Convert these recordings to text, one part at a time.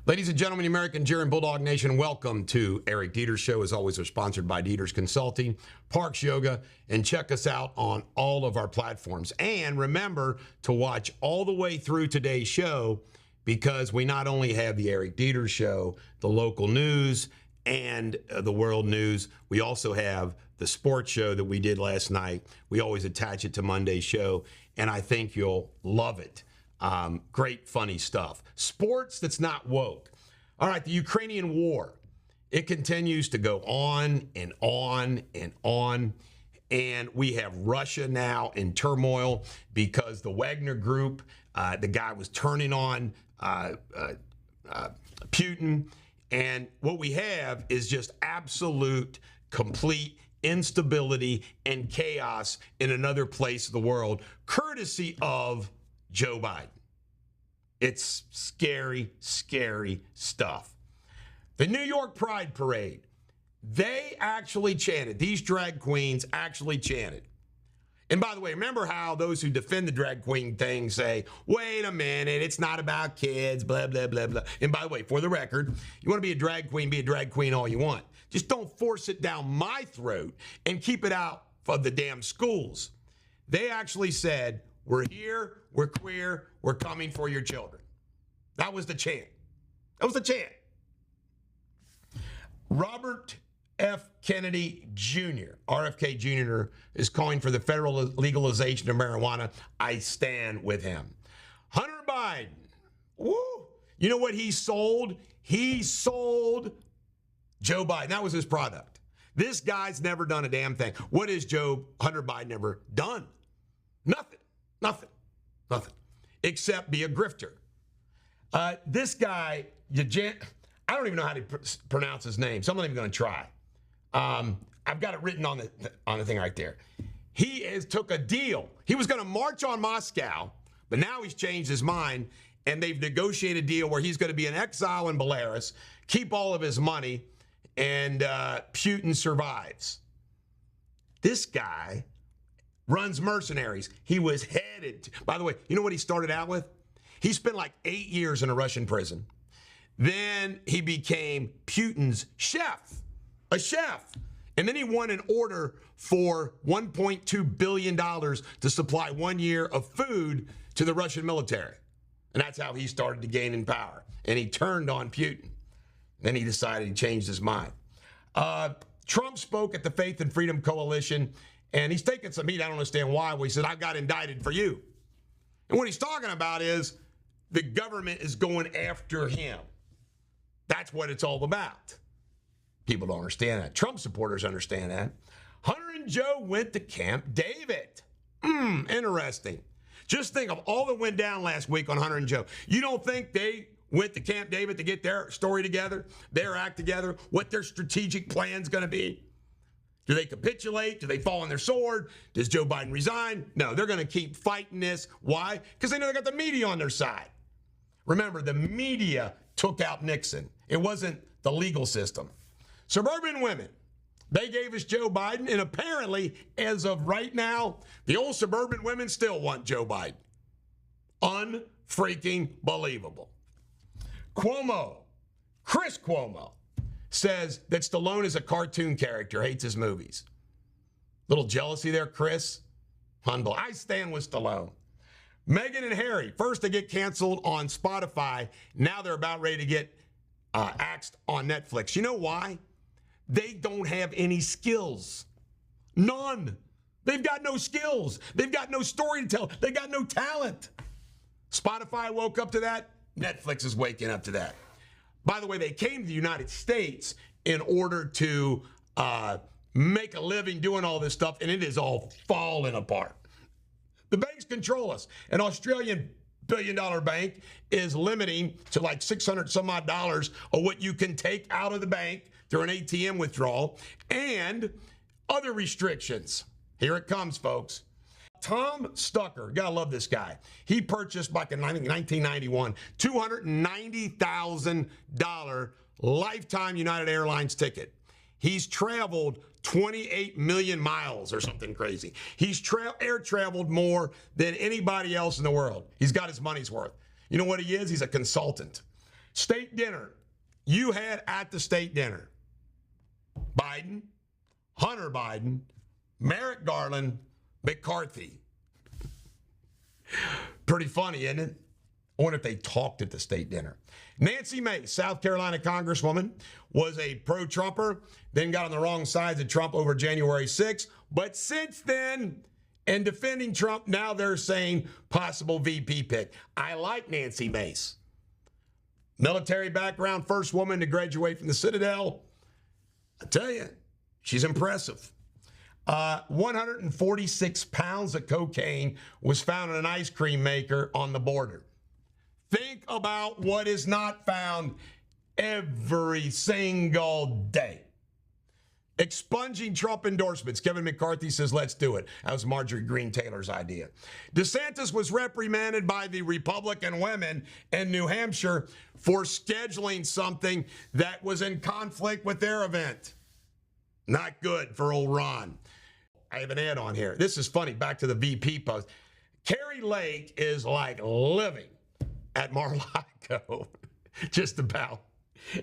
Ladies and gentlemen, American Jerry and Bulldog Nation, welcome to Eric Deters Show. As always, we're sponsored by Deters Consulting, Parks Yoga, and check us out on all of our platforms. And remember to watch all the way through today's show, because we not only have the Eric Deters Show, the local news, and the world news, we also have the sports show that we did last night. We always attach it to Monday's show, and I think you'll love it. Great, funny stuff. Sports that's not woke. All right, the Ukrainian war. It continues to go on and on and on. And we have Russia now in turmoil because the Wagner Group, the guy was turning on Putin. And what we have is just absolute, complete instability and chaos in another place of the world, courtesy of Joe Biden. It's scary, scary stuff. The New York Pride Parade, they actually chanted. These drag queens actually chanted. And by the way, remember how those who defend the drag queen thing say, wait a minute, it's not about kids, blah, blah, blah, blah. And by the way, for the record, you want to be a drag queen all you want. Just don't force it down my throat and keep it out of the damn schools. They actually said, we're here, we're queer, we're coming for your children. That was the chant. That was the chant. Robert F. Kennedy Jr., RFK Jr., is calling for the federal legalization of marijuana. I stand with him. Hunter Biden, woo! You know what he sold? He sold Joe Biden. That was his product. This guy's never done a damn thing. What has Hunter Biden ever done? Nothing, except be a grifter. This guy, I don't even know how to pronounce his name, so I'm not even going to try. I've got it written on the thing right there. He took a deal. He was going to march on Moscow, but now he's changed his mind, and they've negotiated a deal where he's going to be in exile in Belarus, keep all of his money, and Putin survives. This guy runs mercenaries. He was headed to, by the way, you know what he started out with? He spent like 8 years in a Russian prison. Then he became Putin's a chef. And then he won an order for $1.2 billion to supply 1 year of food to the Russian military. And that's how he started to gain in power. And he turned on Putin. Then he decided he changed his mind. Trump spoke at the Faith and Freedom Coalition, and he's taking some heat. I don't understand why. Well, he said, I got indicted for you. And what he's talking about is the government is going after him. That's what it's all about. People don't understand that. Trump supporters understand that. Hunter and Joe went to Camp David. Interesting. Just think of all that went down last week on Hunter and Joe. You don't think they went to Camp David to get their story together, their act together, what their strategic plan's going to be? Do they capitulate? Do they fall on their sword? Does Joe Biden resign? No, they're going to keep fighting this. Why? Because they know they got the media on their side. Remember, the media took out Nixon. It wasn't the legal system. Suburban women, they gave us Joe Biden, and apparently, as of right now, the old suburban women still want Joe Biden. Unfreaking believable. Chris Cuomo, says that Stallone is a cartoon character, hates his movies. Little jealousy there, Chris. Unbelievable. I stand with Stallone. Meghan and Harry, first they get canceled on Spotify. Now they're about ready to get axed on Netflix. You know why? They don't have any skills. None. They've got no skills. They've got no story to tell. They got no talent. Spotify woke up to that. Netflix is waking up to that. By the way, they came to the United States in order to make a living doing all this stuff, and it is all falling apart. The banks control us. An Australian billion-dollar bank is limiting to like $600 some odd of what you can take out of the bank through an ATM withdrawal, and other restrictions. Here it comes, folks. Tom Stucker, gotta love this guy. He purchased back in, I think, 1991, $290,000 lifetime United Airlines ticket. He's traveled 28 million miles or something crazy. He's air traveled more than anybody else in the world. He's got his money's worth. You know what he is? He's a consultant. State dinner. You had at the state dinner Biden, Hunter Biden, Merrick Garland, McCarthy. Pretty funny, isn't it? I wonder if they talked at the state dinner. Nancy Mace, South Carolina Congresswoman, was a pro-Trumper, then got on the wrong sides of Trump over January 6th. But since then, and defending Trump, now they're saying possible VP pick. I like Nancy Mace. Military background, first woman to graduate from the Citadel. I tell you, she's impressive. 146 pounds of cocaine was found in an ice cream maker on the border. Think about what is not found every single day. Expunging Trump endorsements. Kevin McCarthy says, let's do it. That was Marjorie Greene Taylor's idea. DeSantis was reprimanded by the Republican women in New Hampshire for scheduling something that was in conflict with their event. Not good for old Ron. I have an ad on here. This is funny. Back to the VP post. Carrie Lake is like living at Mar-a-Lago, just about.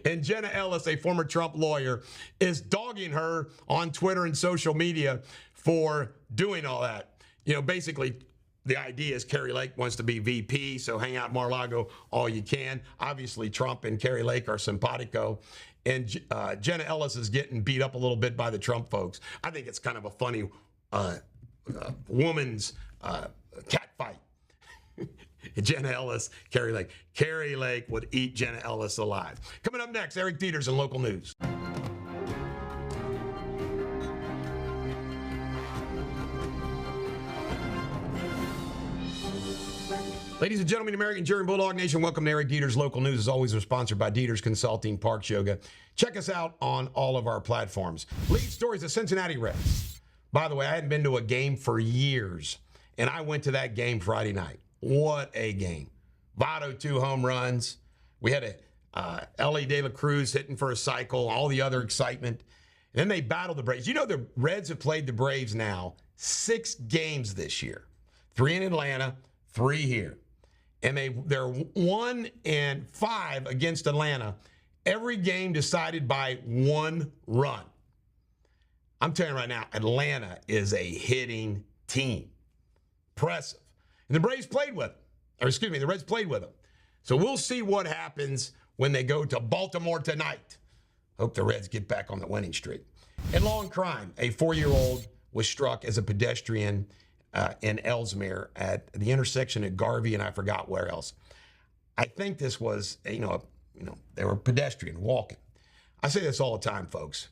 And Jenna Ellis, a former Trump lawyer, is dogging her on Twitter and social media for doing all that. You know, basically, the idea is Carrie Lake wants to be VP, so hang out Mar-a-Lago all you can. Obviously, Trump and Carrie Lake are simpatico. And Jenna Ellis is getting beat up a little bit by the Trump folks. I think it's kind of a funny woman's cat fight. Jenna Ellis, Carrie Lake. Carrie Lake would eat Jenna Ellis alive. Coming up next, Eric Deters in local news. Ladies and gentlemen, American Jury and Bulldog Nation, welcome to Eric Deters Local News. As always, we're sponsored by Deters Consulting, Parks Yoga. Check us out on all of our platforms. Lead stories of Cincinnati Reds. By the way, I hadn't been to a game for years, and I went to that game Friday night. What a game. Votto, 2 home runs. We had Ellie De La Cruz hitting for a cycle, all the other excitement. And then they battled the Braves. You know, the Reds have played the Braves now 6 games this year. 3 in Atlanta, 3 here. And they're 1-5 against Atlanta. Every game decided by 1 run. I'm telling you right now, Atlanta is a hitting team. Impressive. And the Braves played with them. Or excuse me, the Reds played with them. So we'll see what happens when they go to Baltimore tonight. Hope the Reds get back on the winning streak. In law and crime, a 4-year-old was struck as a pedestrian in Ellesmere at the intersection at Garvey and I forgot where else. I think this was, they were pedestrian walking. I say this all the time, folks.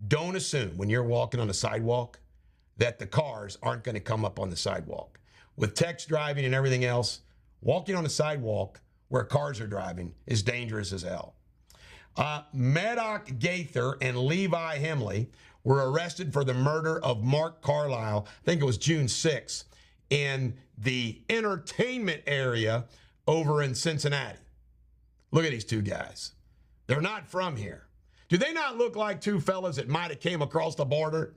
Don't assume when you're walking on a sidewalk that the cars aren't going to come up on the sidewalk. With text driving and everything else, walking on a sidewalk where cars are driving is dangerous as hell. Maddox Gaither and Levi Hemley were arrested for the murder of Mark Carlisle, I think it was June 6th, in the entertainment area over in Cincinnati. Look at these 2 guys. They're not from here. Do they not look like 2 fellas that might have came across the border?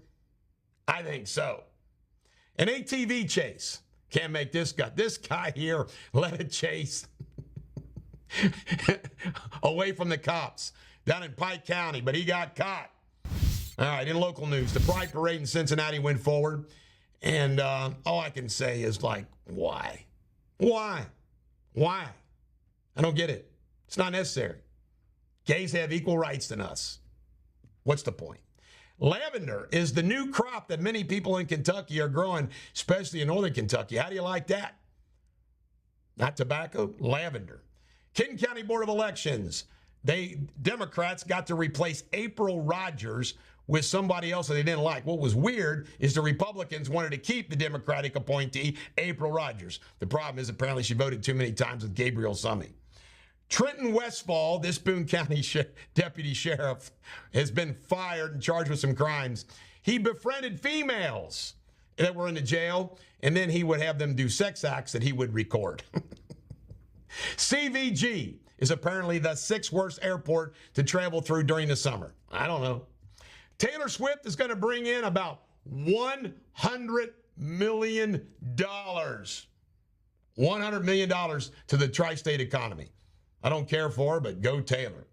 I think so. An ATV chase. Can't make this guy here led a chase away from the cops down in Pike County, but he got caught. All right, in local news, the Pride Parade in Cincinnati went forward, and all I can say is, like, why? Why? Why? I don't get it. It's not necessary. Gays have equal rights than us. What's the point? Lavender is the new crop that many people in Kentucky are growing, especially in northern Kentucky. How do you like that? Not tobacco, lavender. Kenton County Board of Elections. Democrats got to replace April Rogers with somebody else that they didn't like. What was weird is the Republicans wanted to keep the Democratic appointee, April Rogers. The problem is apparently she voted too many times with Gabriel Summey. Trenton Westfall, this Boone County deputy sheriff, has been fired and charged with some crimes. He befriended females that were in the jail, and then he would have them do sex acts that he would record. CVG is apparently the 6th worst airport to travel through during the summer. I don't know. Taylor Swift is going to bring in about $100 million. $100 million to the tri-state economy. I don't care for her, but go Taylor.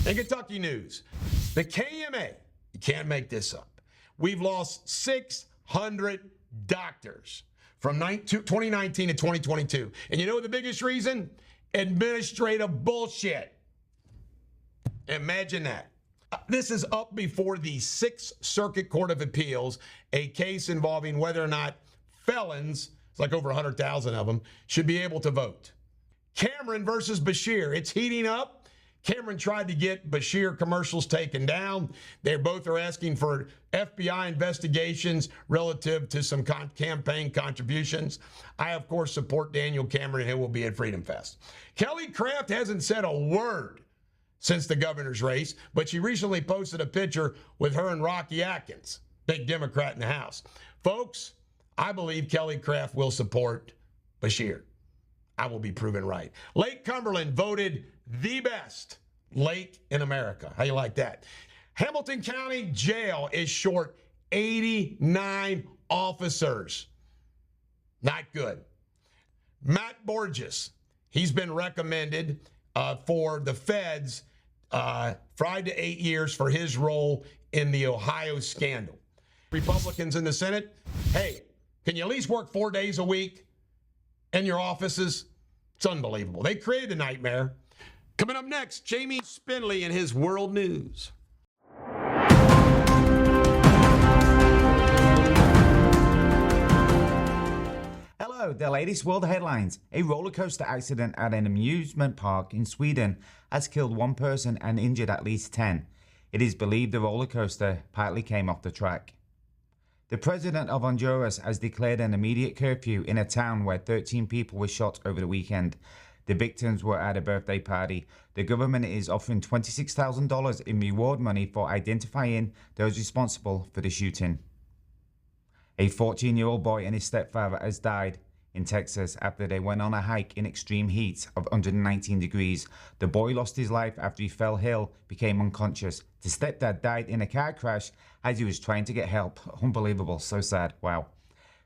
In Kentucky news, the KMA, you can't make this up. We've lost 600 doctors from 2019 to 2022. And you know the biggest reason? Administrative bullshit. Imagine that. This is up before the 6th Circuit Court of Appeals, a case involving whether or not felons, it's like over 100,000 of them, should be able to vote. Cameron versus Bashir, it's heating up. Cameron tried to get Bashir commercials taken down. They both are asking for FBI investigations relative to some campaign contributions. I, of course, support Daniel Cameron, who will be at Freedom Fest. Kelly Craft hasn't said a word since the governor's race, but she recently posted a picture with her and Rocky Atkins, big Democrat in the House. Folks, I believe Kelly Craft will support Bashir. I will be proven right. Lake Cumberland voted the best lake in America. How you like that? Hamilton County Jail is short 89 officers. Not good. Matt Borges, he's been recommended for the feds 5 to 8 years for his role in the Ohio scandal. Republicans in the Senate, hey, can you at least work 4 days a week in your offices? It's unbelievable. They created a nightmare. Coming up next, Jamie Spindley and his World News. Hello, the latest world headlines. A roller coaster accident at an amusement park in Sweden has killed 1 person and injured at least 10. It is believed the roller coaster partly came off the track. The president of Honduras has declared an immediate curfew in a town where 13 people were shot over the weekend. The victims were at a birthday party. The government is offering $26,000 in reward money for identifying those responsible for the shooting. A 14-year-old boy and his stepfather has died in Texas after they went on a hike in extreme heat of 119 degrees. The boy lost his life after he fell ill, became unconscious. The stepdad died in a car crash as he was trying to get help. Unbelievable, so sad, wow.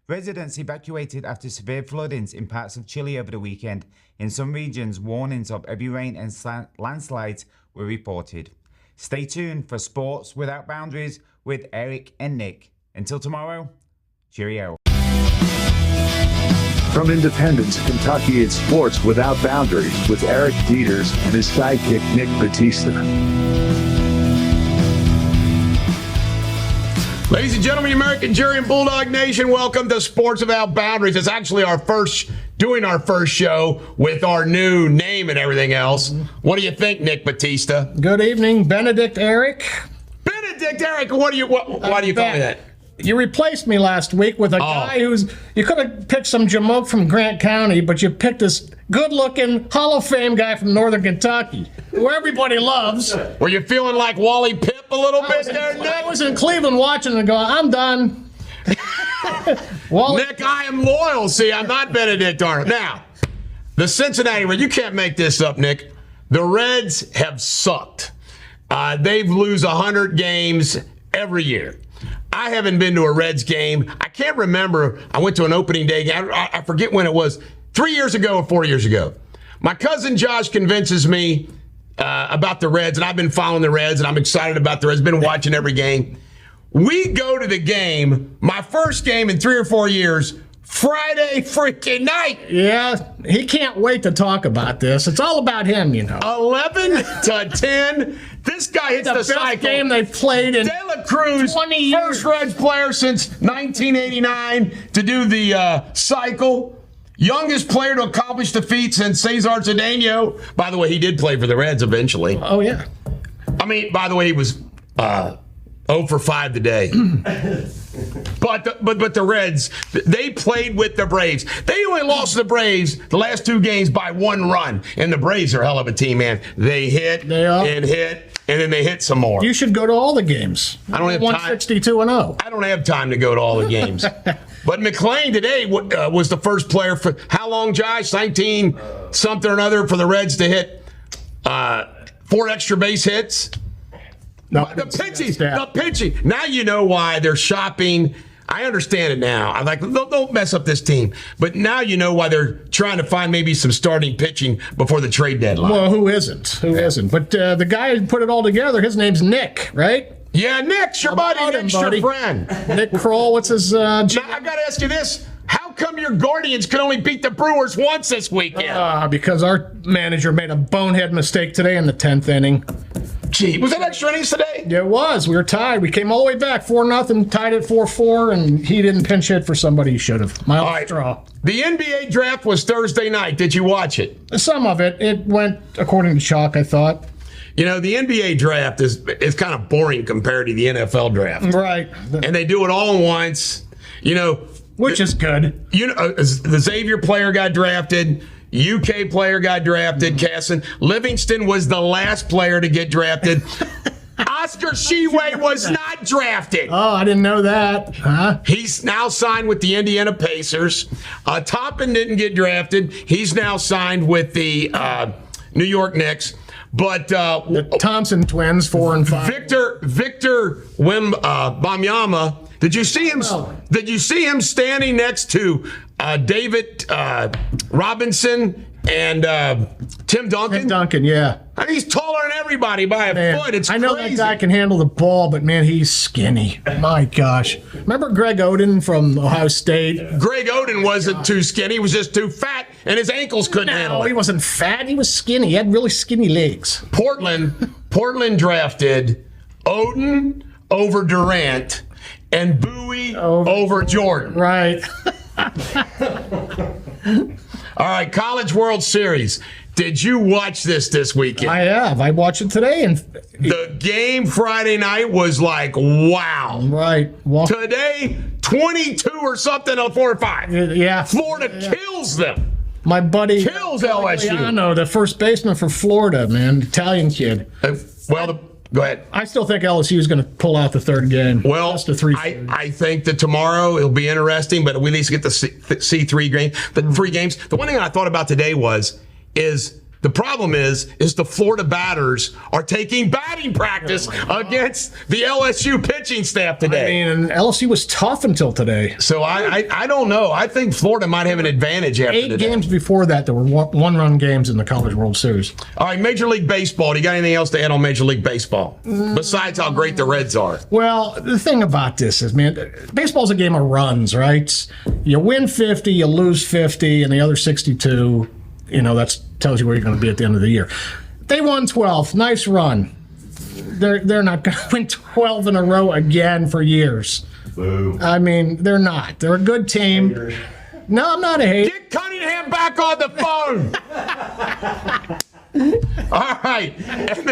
Residents evacuated after severe floodings in parts of Chile over the weekend. In some regions, warnings of heavy rain and landslides were reported. Stay tuned for Sports Without Boundaries with Eric and Nick. Until tomorrow, cheerio. From Independence, Kentucky, it's Sports Without Boundaries with Eric Deters and his sidekick Nick Batista. Ladies and gentlemen, American Jury and Bulldog Nation, welcome to Sports Without Boundaries. It's actually doing our first show with our new name and everything else. What do you think, Nick Batista? Good evening, Benedict Eric. Benedict Eric, why do you call me that? You replaced me last week with a guy you could have picked some jamoke from Grant County, but you picked this good-looking Hall of Fame guy from Northern Kentucky, who everybody loves. Were you feeling like Wally Pipp a little bit there, Nick? I was in Cleveland watching and going, I'm done. Nick, I am loyal. See, I'm not Benedict Arnold. Now, the Cincinnati Reds, you can't make this up, Nick. The Reds have sucked. They lose 100 games every year. I haven't been to a Reds game. I can't remember. I went to an opening day game. I forget when it was. 3 years ago or 4 years ago. My cousin Josh convinces me about the Reds, and I've been following the Reds, and I'm excited about the Reds. Been watching every game. We go to the game, my first game in 3 or 4 years, Friday freaking night. Yeah, he can't wait to talk about this. It's all about him, you know. 11 to 10. This guy hits the cycle. Best game they've played in De La Cruz, 20 years. first Reds player since 1989 to do the cycle. Youngest player to accomplish the feat since Cesar Cedeno. By the way, he did play for the Reds eventually. Oh, yeah. I mean, by the way, he was 0 for 5 today. But the Reds, they played with the Braves. They only lost to the Braves the last 2 games by 1 run. And the Braves are a hell of a team, man. They hit and hit, and then they hit some more. You should go to all the games. I don't have 162-0. I don't have time to go to all the games. But McClain today was the first player for how long, Josh? 19 something or another for the Reds to hit 4 extra base hits. No, The pitching. Now you know why they're shopping I understand it now. I'm like, don't mess up this team. But now you know why they're trying to find maybe some starting pitching before the trade deadline. Well, who isn't? Who isn't? But the guy who put it all together, his name's Nick, right? Yeah, Nick's your buddy. Nick's your friend. Nick Kroll, what's his... Now, I got to ask you this. How come your Guardians could only beat the Brewers once this weekend? Because our manager made a bonehead mistake today in the 10th inning. Gee, was that extra innings today? Yeah, it was. We were tied. We came all the way back 4-0, tied at 4-4, and he didn't pinch hit for somebody he should have. My own straw. The NBA draft was Thursday night. Did you watch it? Some of it. It went according to chalk, I thought. You know, the NBA draft is kind of boring compared to the NFL draft. Right. And they do it all at once. You know, which is good. You know, the Xavier player got drafted. UK player got drafted. Casson Livingston was the last player to get drafted. Oscar Sheway was not drafted. Oh, I didn't know that. Huh? He's now signed with the Indiana Pacers. Toppin didn't get drafted. He's now signed with the New York Knicks. But the Thompson twins, 4 and 5. Victor Wembanyama. Did you see him? Did you see him standing next to David Robinson and Tim Duncan? Tim Duncan, yeah. I mean, he's taller than everybody by a foot. It's I know crazy. that guy can handle the ball, but man, he's skinny. My gosh. Remember Greg Oden from Ohio State? Greg Oden wasn't too skinny. He was just too fat, and his ankles couldn't handle it. No, he wasn't fat. He was skinny. He had really skinny legs. Portland drafted Oden over Durant and Bowie over Jordan. Right. All right, College World Series. Did you watch this weekend? I have. I watched it today. And the game Friday night was like, wow. Right. Today, 22 or something on 4 or 5. Yeah. Florida kills them. My buddy kills LSU. I know, the first baseman for Florida, man, Italian kid. Go ahead. I still think LSU is going to pull out the third game. Well, I think that tomorrow it'll be interesting, but we at least get to see 3 games. The 3 games. The one thing I thought about today is the problem is the Florida batters are taking batting practice against the LSU pitching staff today. I mean, LSU was tough until today. So I don't know. I think Florida might have an advantage after 8 today. games before that, there were one-run games in the College World Series. All right, Major League Baseball. Do you got anything else to add on Major League Baseball besides how great the Reds are? Well, the thing about this is, man, baseball's a game of runs, right? You win 50, you lose 50, and the other 62, that tells you where you're going to be at the end of the year. They won 12. Nice run. They're not going to win 12 in a row again for years. Boo. I mean, they're not. They're a good team. Haters. No, I'm not a hater. Get Cunningham back on the phone. All right. I don't have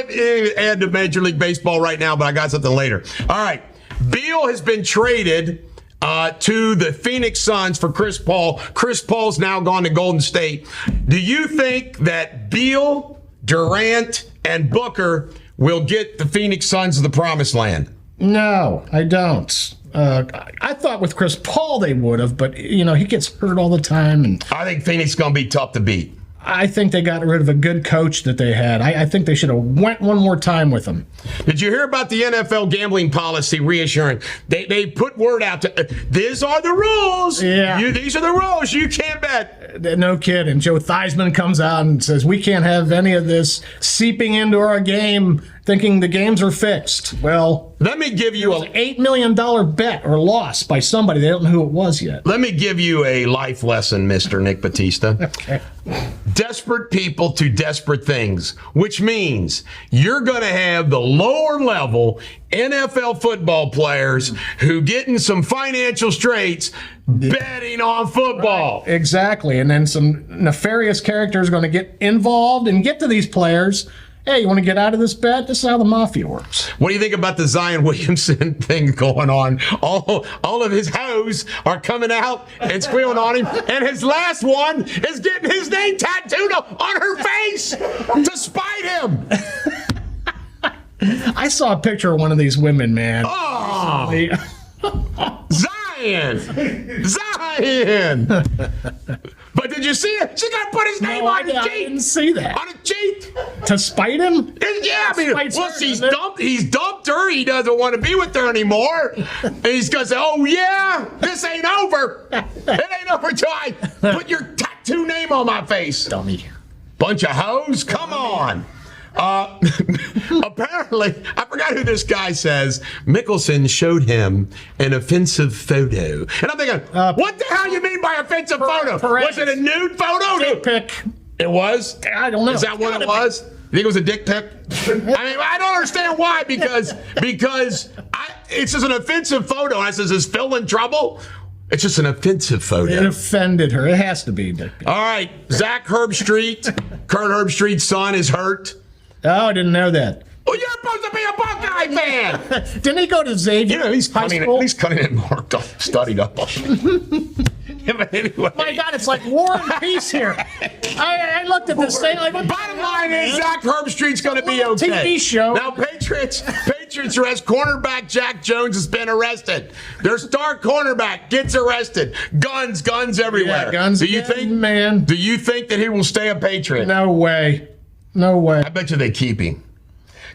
anything to add to Major League Baseball right now, but I got something later. All right. Beal has been traded to the Phoenix Suns for Chris Paul. Chris Paul's now gone to Golden State. Do you think that Beal, Durant, and Booker will get the Phoenix Suns to the promised land? No, I don't. I thought with Chris Paul they would have, but he gets hurt all the time. And I think Phoenix is going to be tough to beat. I think they got rid of a good coach that they had. I think they should have went one more time with him. Did you hear about the NFL gambling policy reassuring? They put word out to, these are the rules. Yeah. These are the rules. You can't bet. No kidding. Joe Theismann comes out and says, we can't have any of this seeping into our game thinking the games are fixed. Well, let me give you an $8 million bet or loss by somebody. They don't know who it was yet. Let me give you a life lesson, Mr. Nick Batista. Okay. Desperate people to desperate things, which means you're going to have the lower level NFL football players who get in some financial straits betting on football. Right. Exactly. And then some nefarious characters are going to get involved and get to these players. Hey, you want to get out of this bet? This is how the mafia works. What do you think about the Zion Williamson thing going on? All of his hoes are coming out and squealing on him, and his last one is getting his name tattooed on her face to spite him. I saw a picture of one of these women, man. Oh, Zion! lying. But did you see it? She's gonna put his name on his I cheek. didn't see that. On his cheek. To spite him? Yeah, I mean, Spites well, her, she's doesn't it? dumped. He's dumped her. He doesn't want to be with her anymore. And he's gonna say, "Oh yeah, this ain't over. It ain't over till I put your tattoo name on my face." Dummy. Bunch of hoes. Come on. Apparently, I forgot who this guy says. Mickelson showed him an offensive photo, and I'm thinking, what the hell you mean by offensive photo? Perez. Was it a nude photo? Dick pic. It was. I don't know. Is that what it was? You think it was a dick pic? I mean, I don't understand why. Because it's just an offensive photo. And I says, "Is Phil in trouble?" It's just an offensive photo. It offended her. It has to be dick pic. All right, Zach Herbstreit, Kurt Herbstreit's son is hurt. Oh, I didn't know that. Well, you're supposed to be a Buckeye fan. Didn't he go to Xavier? You know, he's High cutting it. School? He's cutting it marked up, studied up on it. Yeah, but anyway. My God, it's like War and Peace here. I looked at this thing like, what the Bottom hell, line is, man? Zach Herbstreit's going to be okay. TV show. Now, Patriots arrest cornerback Jack Jones has been arrested. Their star cornerback gets arrested. Guns everywhere. Yeah, guns Do you again, think, man? Do you think that he will stay a Patriot? No way. No way. I bet you they keep him.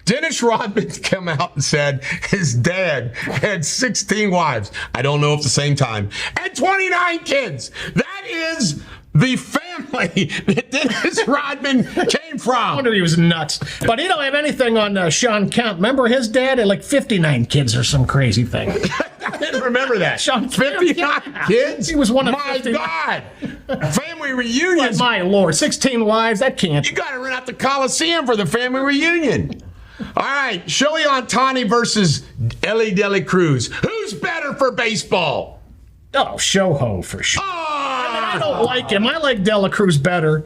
Dennis Rodman came out and said his dad had 16 wives. I don't know if at the same time. And 29 kids. That is the family that Dennis Rodman came I from. wonder he was nuts. But he don't have anything on Sean Kemp. Remember his dad had like 59 kids or some crazy thing. I didn't remember that. Sean Kemp, 59 yeah. kids? He was one of My 59. God. Family reunions. My Lord, 16 wives, that can't. You got to rent out the Coliseum for the family reunion. All right, Shohei Ohtani versus Ellie Dela Cruz. Who's better for baseball? Oh, Shoho for sure. I don't like him. I like Dela Cruz better.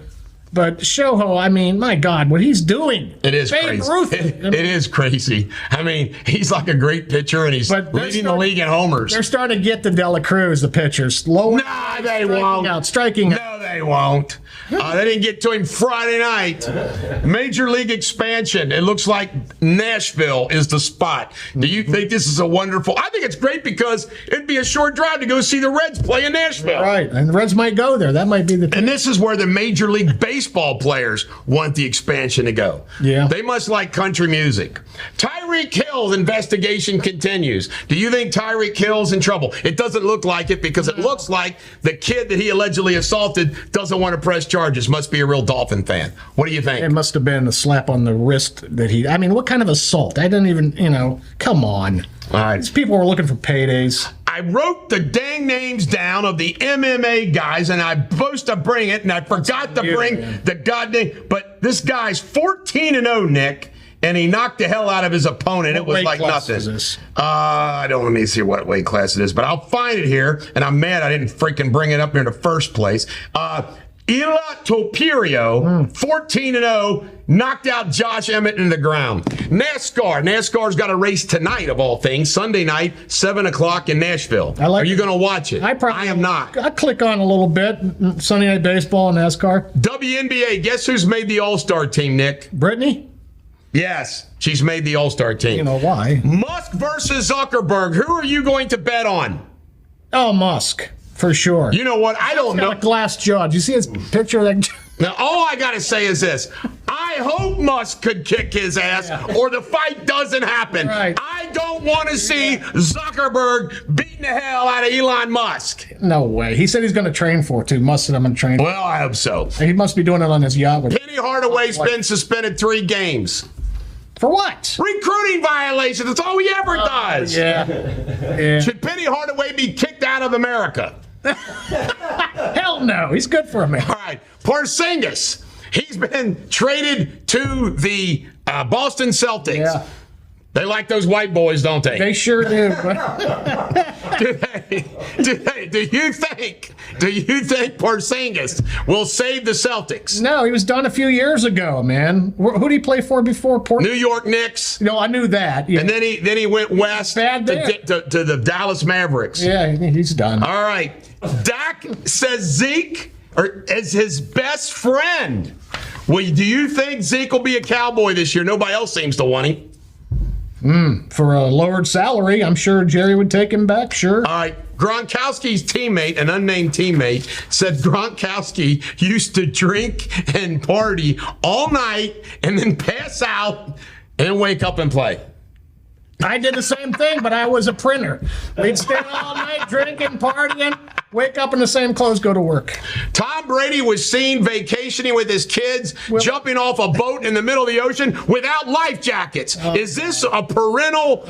But Shoho, I mean, my God, what he's doing. It is Babe crazy. Ruth. It is crazy. I mean, he's like a great pitcher, and he's But they're leading the league in homers. They're starting to get the Dela Cruz, the pitchers. Lower, No, they won't. striking out. No, they won't. They didn't get to him Friday night. Major League expansion. It looks like Nashville is the spot. Do you think this is a wonderful? I think it's great because it'd be a short drive to go see the Reds play in Nashville. Right, and the Reds might go there. That might be the. And this is where the Major League Baseball players want the expansion to go. Yeah. They must like country music. Tyreek Hill's investigation continues. Do you think Tyreek Hill's in trouble? It doesn't look like it because it looks like the kid that he allegedly assaulted doesn't want to press charges. Must be a real Dolphin fan. What do you think? It must have been a slap on the wrist that he. I mean, what kind of assault? I didn't even. Come on. All right. These people were looking for paydays. I wrote the dang names down of the MMA guys, and I'm supposed to bring it, and I forgot to bring the goddamn. But this guy's 14-0, Nick, and he knocked the hell out of his opponent. It was weight like class nothing. is this? I don't let me see what weight class it is, but I'll find it here, and I'm mad I didn't freaking bring it up here in the first place. Ila Topurio, 14-0, knocked out Josh Emmett in the ground. NASCAR's got a race tonight, of all things, Sunday night, 7 o'clock in Nashville. Are you going to watch it? I am not. I click on a little bit. Sunday Night Baseball and NASCAR. WNBA, guess who's made the All-Star team, Nick? Brittany? Yes, she's made the All-Star team. You know why? Musk versus Zuckerberg. Who are you going to bet on? Oh, Musk. For sure. You know what? I don't know. Got a glass jaw. Did you see his picture? Now, all I got to say is this. I hope Musk could kick his ass or the fight doesn't happen. Right. I don't want to see Zuckerberg beating the hell out of Elon Musk. No way. He said he's going to train for it, too. Musk said I'm going to train. Well, I hope so. He must be doing it on his yacht. Penny Hardaway's been suspended 3 games. For what? Recruiting violations. That's all he ever does. Yeah. Should Penny Hardaway be kicked out of America? Hell no. He's good for a man. All right. Porzingis. He's been traded to the Boston Celtics. Yeah. They like those white boys, don't they? They sure do. Do you think Porzingis will save the Celtics? No, he was done a few years ago, man. Who did he play for before? New York Knicks. No, I knew that. Yeah. And then he went west Bad there. to the Dallas Mavericks. Yeah, he's done. All right. Dak says Zeke is his best friend. Well, do you think Zeke will be a Cowboy this year? Nobody else seems to want him. For a lowered salary, I'm sure Jerry would take him back, sure. All right. Gronkowski's teammate, an unnamed teammate, said Gronkowski used to drink and party all night and then pass out and wake up and play. I did the same thing, but I was a printer. We'd stay all night drinking, partying, wake up in the same clothes, go to work. Tom Brady was seen vacationing with his kids, jumping off a boat in the middle of the ocean without life jackets. Is this a parental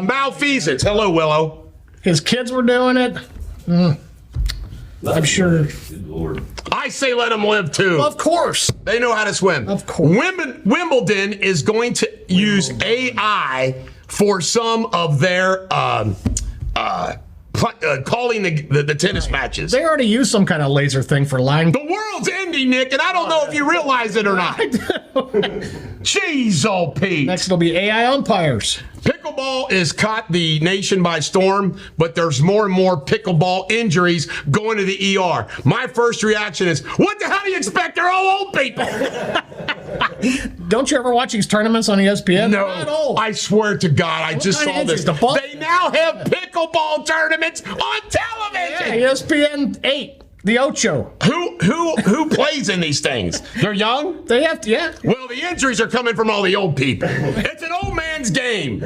malfeasance? Hello, Willow. His kids were doing it. I'm sure. I say let them live, too. Of course. They know how to swim. Of course. Wimbledon is going to use AI for some of their calling the tennis matches. They already used some kind of laser thing for line. The world's ending, Nick, and I don't know if you realize it or not. Jeez, oh Pete. Next it'll be AI umpires. Pickleball has caught the nation by storm, but there's more and more pickleball injuries going to the ER. My first reaction is, what the hell do you expect? They're all old people. Don't you ever watch these tournaments on ESPN? No, I swear to God, I just saw this. They now have pickleball tournaments on television. Yeah, ESPN 8. The Ocho. Who plays in these things? They're young? They have to, yeah. Well, the injuries are coming from all the old people. It's an old man's game.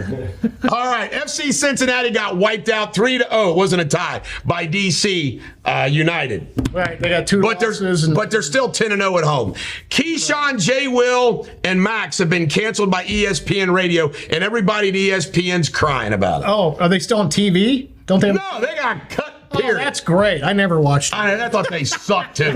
All right, FC Cincinnati got wiped out 3-0. It wasn't a tie by DC United. Right, they got two losses. But they're still 10-0 at home. Keyshawn, J. Will, and Max have been canceled by ESPN Radio, and everybody at ESPN's crying about it. Oh, are they still on TV? Don't they? No, they got cut. Oh, that's great. I never watched it. I thought they sucked, too.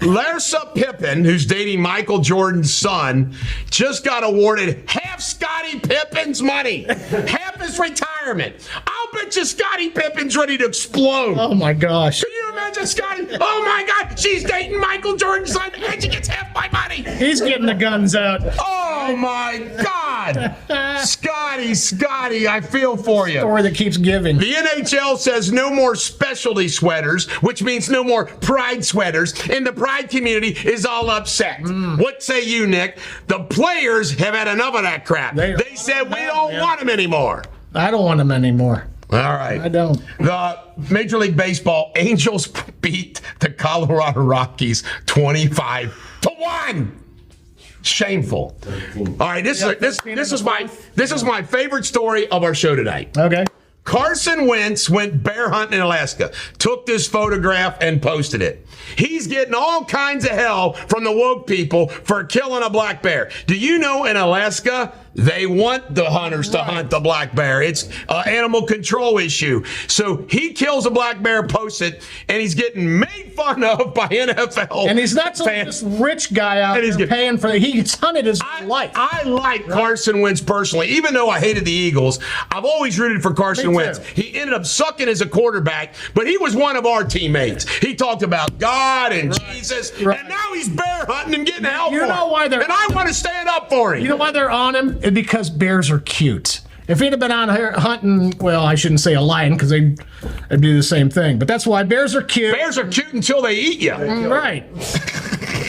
Larsa Pippen, who's dating Michael Jordan's son, just got awarded half Scottie Pippen's money, half his retirement. I'll bet you Scottie Pippen's ready to explode. Oh, my gosh. Can you imagine Scottie? Oh, my God. She's dating Michael Jordan's son, and she gets half my money. He's getting the guns out. Oh, my God. Scottie, I feel for you. Story that keeps giving. The NHL says no more specialty sweaters, which means no more pride sweaters, and the pride community is all upset. What say you, Nick? The players have had enough of that crap. They said we don't want them anymore. I don't want them anymore. All right. I don't. The Major League Baseball Angels beat the Colorado Rockies 25-1. Shameful. All right, this is my favorite story of our show tonight. Okay. Carson Wentz went bear hunting in Alaska, took this photograph and posted it. He's getting all kinds of hell from the woke people for killing a black bear. Do you know in Alaska, they want the hunters to hunt the black bear? It's an animal control issue. So he kills a black bear, posts it, and he's getting made fun of by NFL. And he's not some this rich guy out there paying for it. He's hunted his life. I like Carson Wentz personally. Even though I hated the Eagles, I've always rooted for Carson Wentz. He ended up sucking as a quarterback, but he was one of our teammates. He talked about God and Jesus, and now he's bear hunting and getting hell for it. And I want to stand up for him. You know why they're on him? Because bears are cute. If he'd have been on here hunting, well, I shouldn't say a lion because they'd do the same thing. But that's why bears are cute. Bears are cute until they eat you. Right.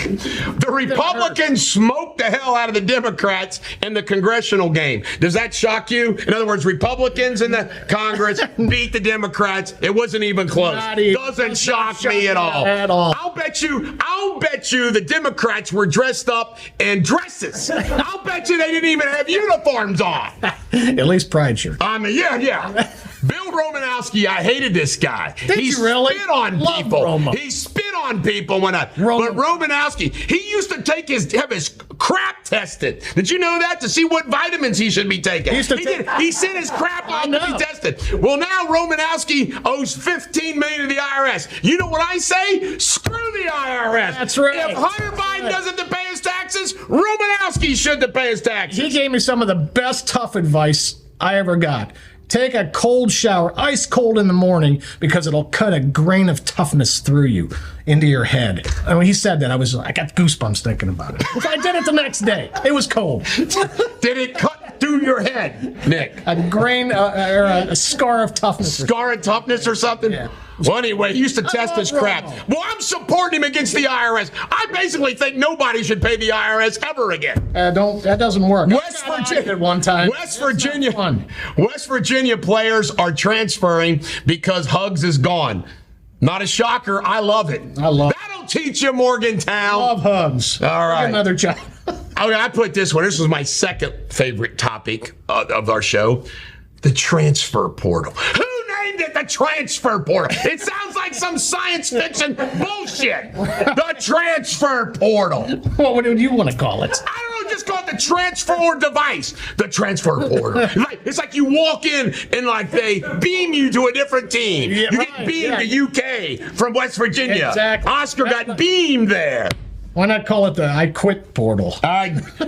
The Republicans smoked the hell out of the Democrats in the congressional game. Does that shock you? In other words, Republicans in the Congress beat the Democrats. It wasn't even close. Doesn't shock me at all. I'll bet you the Democrats were dressed up in dresses. I'll bet you they didn't even have uniforms on. At least pride shirt. Yeah. Bill Romanowski, I hated this guy. He spit on people. He spit on people but Romanowski, he used to have his crap tested. Did you know that? To see what vitamins he should be taking. He sent his crap off to be tested. Well, now Romanowski owes $15 million to the IRS. You know what I say? Screw the IRS. That's right. If Hunter Biden doesn't have to pay his taxes, Romanowski should have to pay his taxes. He gave me some of the best tough advice I ever got. Take a cold shower, ice cold in the morning, because it'll cut a grain of toughness through you into your head. And when he said that, I got goosebumps thinking about it. So I did it the next day. It was cold. Did it cut through your head, Nick? A grain or a scar of toughness. Scar of toughness or something? Yeah. Well, anyway, he used to test his crap. Well, I'm supporting him against the IRS. I basically think nobody should pay the IRS ever again. That doesn't work. West Virginia at one time. West Virginia players are transferring because Hugs is gone. Not a shocker. I love it. That'll teach you, Morgantown. Love Hugs. All right. Get another job. Okay, I put this one. This was my second favorite topic of our show. The transfer portal. Who named it the transfer portal? It sounds like some science fiction bullshit. The transfer portal. What would you want to call it? I don't know, just call it the transfer device. The transfer portal. It's like you walk in and like they beam you to a different team. Yeah, you get beamed to UK from West Virginia. Exactly. Oscar got beamed there. Why not call it the I Quit portal?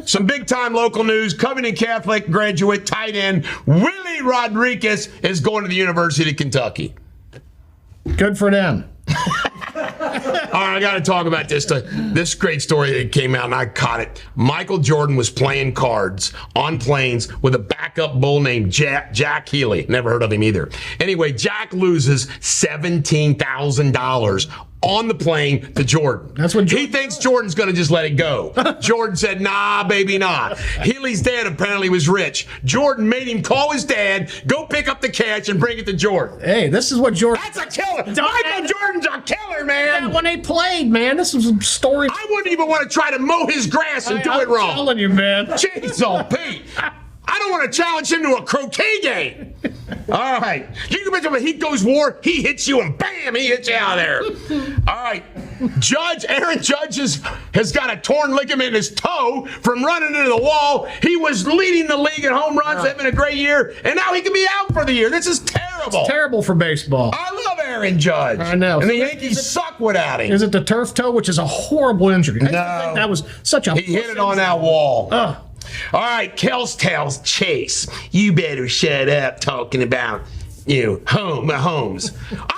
Some big-time local news. Covington Catholic graduate tight end Willie Rodriguez is going to the University of Kentucky. Good for them. All right, I got to talk about this great story that came out, and I caught it. Michael Jordan was playing cards on planes with a backup bull named Jack Healy. Never heard of him either. Anyway, Jack loses $17,000 on the plane to Jordan. That's what he thinks Jordan's going to just let it go. Jordan said, nah, baby, nah. Healy's dad apparently was rich. Jordan made him call his dad, go pick up the cash, and bring it to Jordan. Hey, this is what Jordan... That's a killer. Michael Jordan's a killer, man. When they played, man, this was a story. I wouldn't even want to try to mow his grass and do it wrong. I'm telling you, man. Jeez, oh, Pete. I don't want to challenge him to a croquet game. All right. You can imagine when he goes war, he hits you and bam, he hits you out of there. All right. Aaron Judge has got a torn ligament in his toe from running into the wall. He was leading the league in home runs, having a great year, and now he can be out for the year. This is terrible. It's terrible for baseball. I love Aaron Judge. I know. And the Yankees suck without him. Is it the turf toe, which is a horrible injury? No. I think that was such a... He hit it on that wall. Ugh. All right, Kels tells Chase, you better shut up talking about, Mahomes.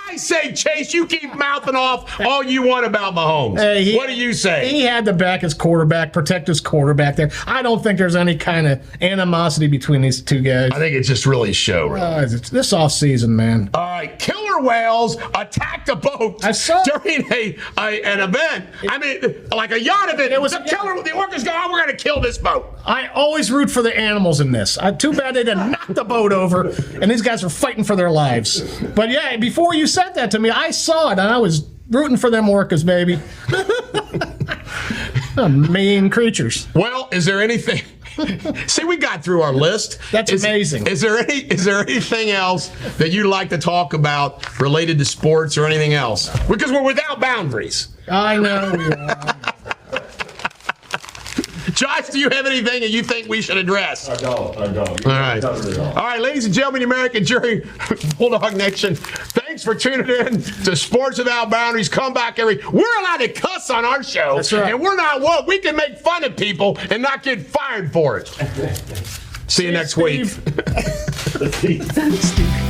I say, Chase, you keep mouthing off all you want about Mahomes. Hey, what do you say? He had to back his quarterback, protect his quarterback there. I don't think there's any kind of animosity between these two guys. I think it's just really show. Really. This offseason, man. All right, killer whales attacked a boat during an event. I mean, like a yacht event. It was the killer. The orcas go, we're going to kill this boat. I always root for the animals in this. Too bad they didn't knock the boat over, and these guys are fighting for their lives. But yeah, before you said that to me, I saw it, and I was rooting for them orcas, baby. Mean creatures. Well, is there anything? See, we got through our list. That's amazing. Is there anything else that you'd like to talk about related to sports or anything else? Because we're without boundaries. I know we are. Josh, do you have anything that you think we should address? I don't. All right. All right, ladies and gentlemen, the American jury, Bulldog Nation, thanks for tuning in to Sports Without Boundaries. Come back we're allowed to cuss on our show. That's right. And we're not woke. We can make fun of people and not get fired for it. See you next week. Steve.